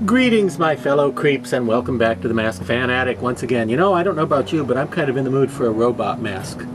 Greetings, my fellow creeps, and welcome back to the Mask Fan Attic once again. You know, I don't know about you, but I'm kind of in the mood for a robot mask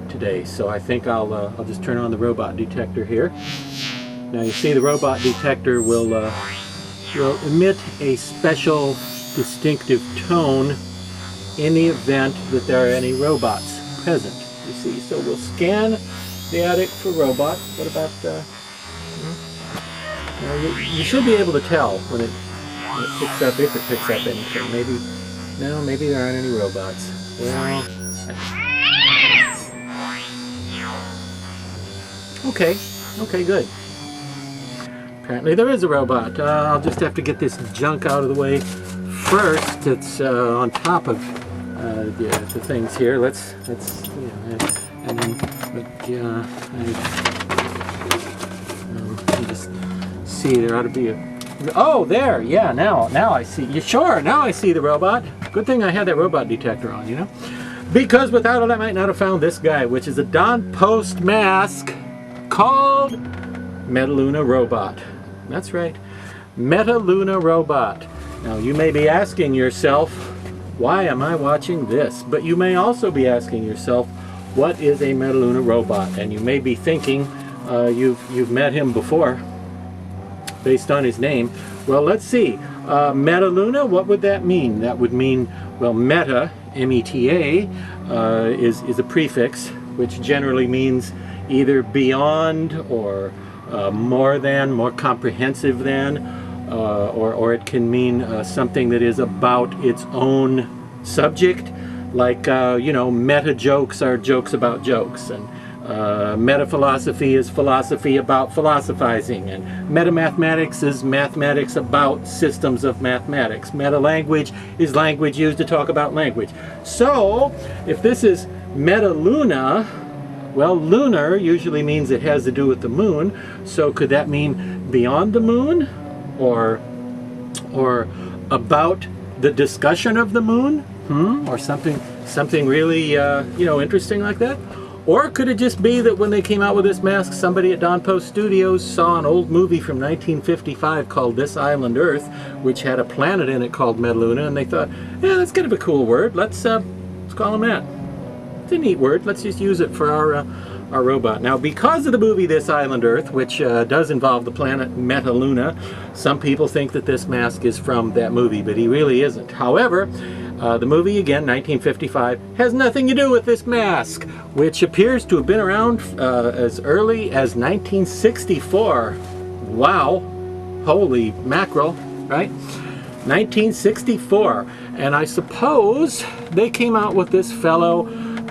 today, so I think I'll just turn on the robot detector here. Now you see the robot detector will emit a special distinctive tone in the event that there are any robots present. You see, so we'll scan the attic for robots. What about you should be able to tell when it picks up, if it picks up anything. Maybe there aren't any robots. Well, okay, good. Apparently there is a robot. I'll just have to get this junk out of the way first. It's on top of the things here. Let's you just see there ought to be a. Oh, there! Yeah, now I see. You sure? Now I see the robot. Good thing I had that robot detector on, you know, because without it I might not have found this guy, which is a Don Post mask called Metaluna Robot. That's right, Metaluna Robot. Now you may be asking yourself, why am I watching this? But you may also be asking yourself, what is a Metaluna Robot? And you may be thinking, you've met him before, based on his name. Well, let's see. Metaluna, what would that mean? That would mean, well, meta, M-E-T-A, is a prefix, which generally means either beyond or more than, more comprehensive than, or it can mean something that is about its own subject, like, you know, meta jokes are jokes about jokes, and meta-philosophy is philosophy about philosophizing, and meta-mathematics is mathematics about systems of mathematics. Meta-language is language used to talk about language. So, if this is Metaluna, well, lunar usually means it has to do with the moon, so could that mean beyond the moon? Or about the discussion of the moon? Or something really, you know, interesting like that? Or could it just be that when they came out with this mask, somebody at Don Post Studios saw an old movie from 1955 called This Island Earth, which had a planet in it called Metaluna, and they thought, yeah, that's kind of a cool word. Let's call him that. It's a neat word. Let's just use it for our robot. Now, because of the movie This Island Earth, which does involve the planet Metaluna, some people think that this mask is from that movie, but he really isn't. However, the movie, again, 1955, has nothing to do with this mask, which appears to have been around as early as 1964. Wow. Holy mackerel, right? 1964. And I suppose they came out with this fellow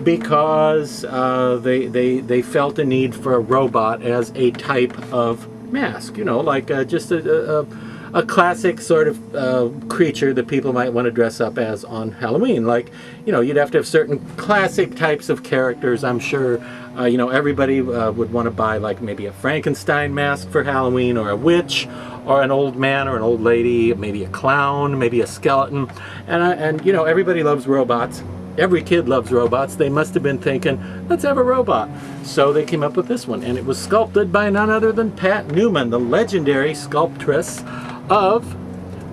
because they felt a need for a robot as a type of mask, you know, like just a classic sort of creature that people might want to dress up as on Halloween. Like, you know, you'd have to have certain classic types of characters. I'm sure, you know, everybody would want to buy like maybe a Frankenstein mask for Halloween, or a witch, or an old man or an old lady, maybe a clown, maybe a skeleton. And you know, everybody loves robots. Every kid loves robots. They must have been thinking, let's have a robot. So they came up with this one, and it was sculpted by none other than Pat Newman, the legendary sculptress of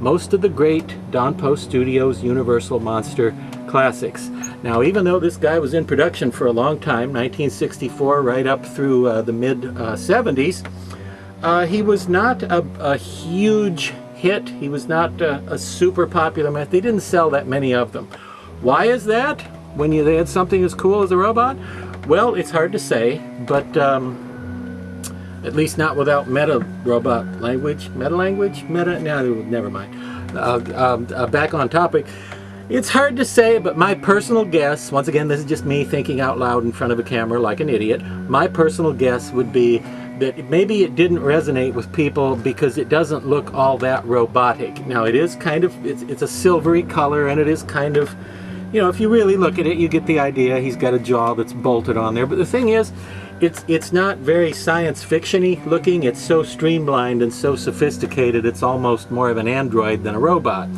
most of the great Don Post Studios Universal Monster classics. Now, even though this guy was in production for a long time, 1964 right up through the mid-70s, he was not a huge hit. He was not a super popular mask. They didn't sell that many of them. Why is that, when they had something as cool as a robot? Well, it's hard to say, but at least not without meta-robot language. Meta-language? No, never mind. Back on topic. It's hard to say, but my personal guess, once again, this is just me thinking out loud in front of a camera like an idiot, my personal guess would be that maybe it didn't resonate with people because it doesn't look all that robotic. Now, it is kind of, it's a silvery color, and it is kind of, you know, if you really look at it, you get the idea. He's got a jaw that's bolted on there. But the thing is, it's not very science fiction-y looking. It's so streamlined and so sophisticated, it's almost more of an android than a robot.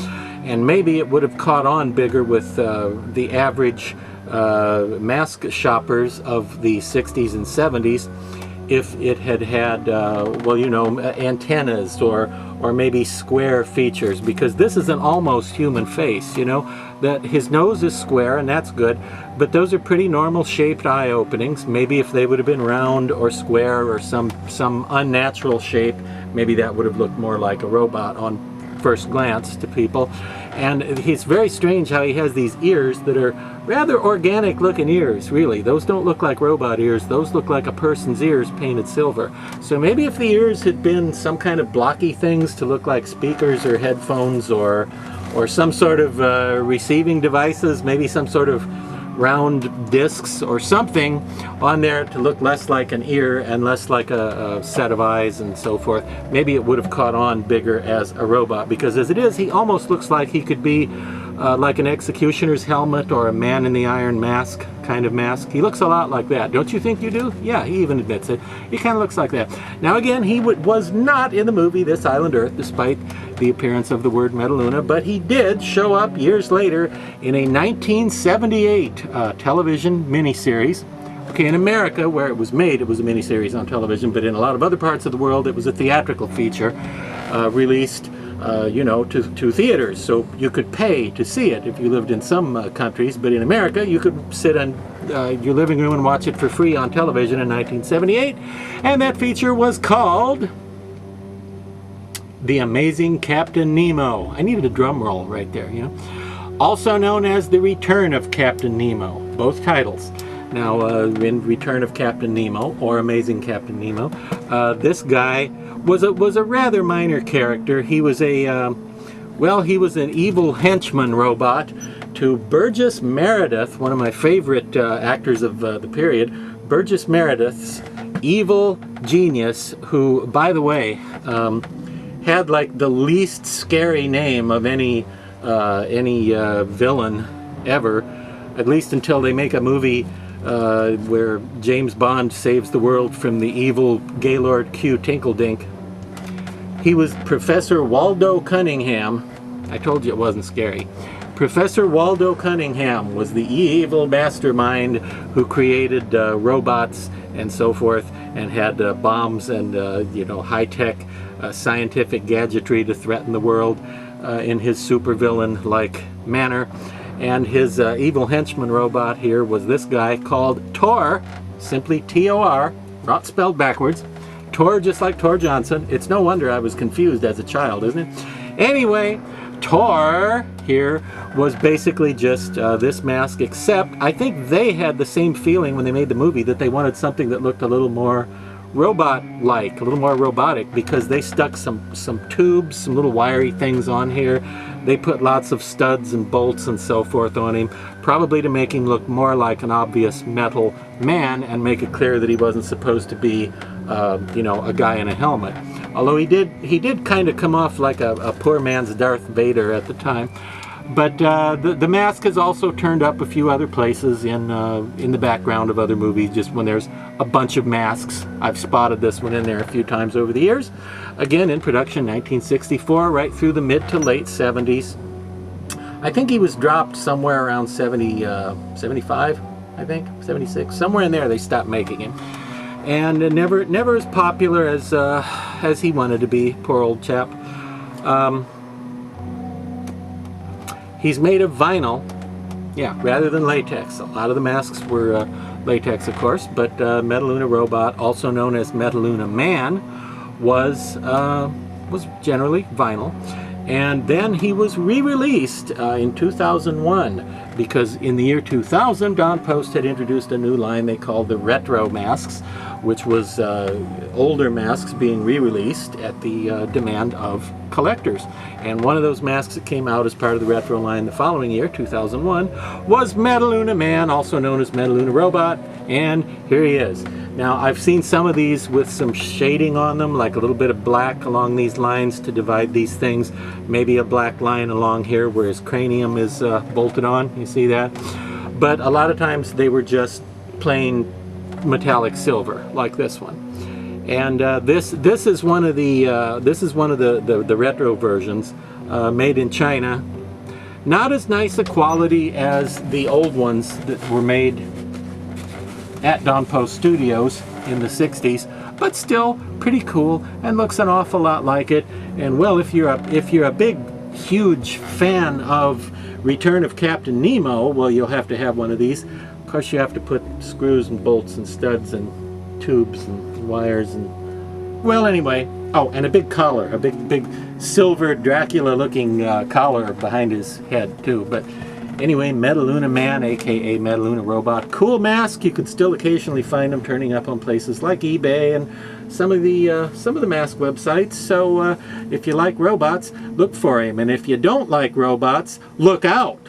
And maybe it would have caught on bigger with the average mask shoppers of the 60s and 70s if it had had, well, you know, antennas or maybe square features, because this is an almost human face, you know. That his nose is square, and that's good, but those are pretty normal shaped eye openings. Maybe if they would have been round or square or some unnatural shape, maybe that would have looked more like a robot on first glance to people. And it's very strange how he has these ears that are rather organic looking ears, really. Those don't look like robot ears, those look like a person's ears painted silver. So maybe if the ears had been some kind of blocky things to look like speakers or headphones or some sort of receiving devices, maybe some sort of round discs or something on there to look less like an ear and less like a set of eyes and so forth, maybe it would have caught on bigger as a robot, because as it is, he almost looks like he could be like an executioner's helmet or a man in the iron mask kind of mask. He looks a lot like that. Don't you think you do? Yeah, he even admits it. He kind of looks like that. Now again, he was not in the movie This Island Earth, despite the appearance of the word Metaluna, but he did show up years later in a 1978 television miniseries. Okay, in America, where it was made, it was a miniseries on television, but in a lot of other parts of the world, it was a theatrical feature released you know, to theaters, so you could pay to see it if you lived in some countries, but in America you could sit in your living room and watch it for free on television in 1978, and that feature was called The Amazing Captain Nemo. I needed a drum roll right there, you know. Also known as The Return of Captain Nemo, both titles. Now, in Return of Captain Nemo, or Amazing Captain Nemo, this guy was a rather minor character. He was well, he was an evil henchman robot to Burgess Meredith, one of my favorite actors of the period. Burgess Meredith's evil genius, who, by the way, had like the least scary name of any villain ever, at least until they make a movie where James Bond saves the world from the evil Gaylord Q Tinkledink. He was Professor Waldo Cunningham. I told you it wasn't scary. Professor Waldo Cunningham was the evil mastermind who created robots and so forth, and had bombs and you know, high-tech scientific gadgetry to threaten the world in his supervillain-like manner. And his evil henchman robot here was this guy called Tor, simply T-O-R, not spelled backwards. Tor, just like Tor Johnson. It's no wonder I was confused as a child, isn't it? Anyway, Tor here was basically just this mask, except I think they had the same feeling when they made the movie, that they wanted something that looked a little more robot-like, a little more robotic, because they stuck some tubes, some little wiry things on here. They put lots of studs and bolts and so forth on him, probably to make him look more like an obvious metal man and make it clear that he wasn't supposed to be, you know, a guy in a helmet. Although he did kind of come off like a poor man's Darth Vader at the time. But the mask has also turned up a few other places in the background of other movies, just when there's a bunch of masks. I've spotted this one in there a few times over the years. Again, in production 1964, right through the mid to late 70s. I think he was dropped somewhere around 70, 75, I think, 76. Somewhere in there they stopped making him. And never as popular as he wanted to be, poor old chap. He's made of vinyl, yeah, rather than latex. A lot of the masks were latex, of course, but Metaluna Robot, also known as Metaluna Man, was generally vinyl. And then he was re-released in 2001, because in the year 2000, Don Post had introduced a new line they called the retro masks, which was older masks being re-released at the demand of collectors. And one of those masks that came out as part of the retro line the following year, 2001, was Metaluna Man, also known as Metaluna Robot, and here he is. Now, I've seen some of these with some shading on them, like a little bit of black along these lines to divide these things, maybe a black line along here where his cranium is bolted on, you see that? But a lot of times they were just plain metallic silver, like this one. And this is one of the retro versions made in China. Not as nice a quality as the old ones that were made at Don Post Studios in the 60s, but still pretty cool and looks an awful lot like it. And well, if you're a big, huge fan of Return of Captain Nemo, well, you'll have to have one of these. Of course, you have to put screws and bolts and studs and tubes and wires and, well, anyway. Oh, and a big collar, a big silver Dracula-looking collar behind his head too. But anyway, Metaluna Man, aka Metaluna Robot, cool mask. You can still occasionally find them turning up on places like eBay and some of the mask websites. So if you like robots, look for him, and if you don't like robots, look out.